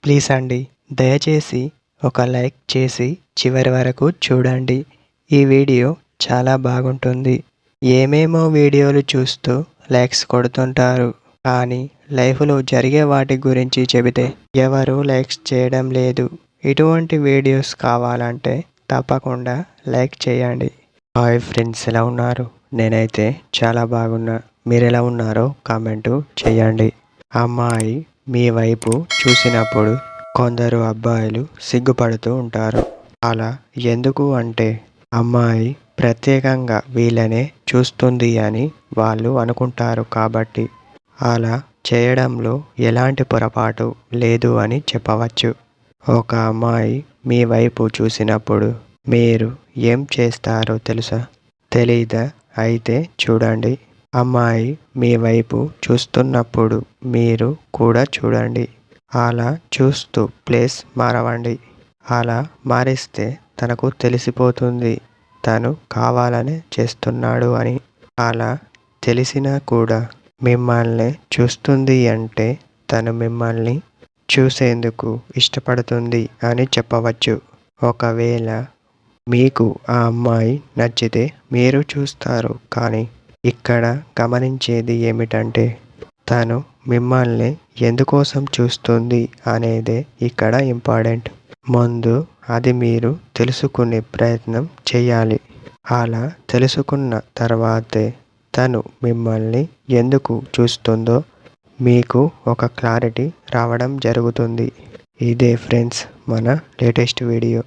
Please అండి, దయచేసి ఒక లైక్ చేసి చివరి వరకు చూడండి. ఈ వీడియో చాలా బాగుంటుంది. ఏమేమో వీడియోలు చూస్తూ లైక్స్ కొడుతుంటారు, కానీ లైఫ్లో జరిగే వాటి గురించి చెబితే ఎవరు లైక్స్ చేయడం లేదు. ఇటువంటి వీడియోస్ కావాలంటే తప్పకుండా లైక్ చేయండి. హాయ్ ఫ్రెండ్స్, ఎలా ఉన్నారు? నేనైతే చాలా బాగున్నా. మీరు ఎలా ఉన్నారో కామెంటు చేయండి. అమ్మాయి మీ వైపు చూసినప్పుడు కొందరు అబ్బాయిలు సిగ్గుపడుతూ ఉంటారు. అలా ఎందుకు అంటే, అమ్మాయి ప్రత్యేకంగా వీళ్ళనే చూస్తుంది అని వాళ్ళు అనుకుంటారు కాబట్టి. అలా చేయడంలో ఎలాంటి పొరపాటు లేదు అని చెప్పవచ్చు. ఒక అమ్మాయి మీ వైపు చూసినప్పుడు మీరు ఏం చేస్తారో తెలుసా? తెలీదా? అయితే చూడండి. అమ్మాయి మీ వైపు చూస్తున్నప్పుడు మీరు కూడా చూడండి. అలా చూస్తూ ప్లేస్ మారవండి. అలా మారిస్తే తనకు తెలిసిపోతుంది తను కావాలనే చేస్తున్నాడు అని. అలా తెలిసినా కూడా మిమ్మల్ని చూస్తుంది అంటే తను మిమ్మల్ని చూసేందుకు ఇష్టపడుతుంది అని చెప్పవచ్చు. ఒకవేళ మీకు ఆ అమ్మాయి నచ్చితే మీరు చూస్తారు, కానీ ఇక్కడ గమనించేది ఏమిటంటే తను మిమ్మల్ని ఎందుకోసం చూస్తుంది అనేదే ఇక్కడ ఇంపార్టెంట్. ముందు అది మీరు తెలుసుకునే ప్రయత్నం చేయాలి. అలా తెలుసుకున్న తర్వాతే తను మిమ్మల్ని ఎందుకు చూస్తుందో మీకు ఒక క్లారిటీ రావడం జరుగుతుంది. ఇదే ఫ్రెండ్స్ మన లేటెస్ట్ వీడియో.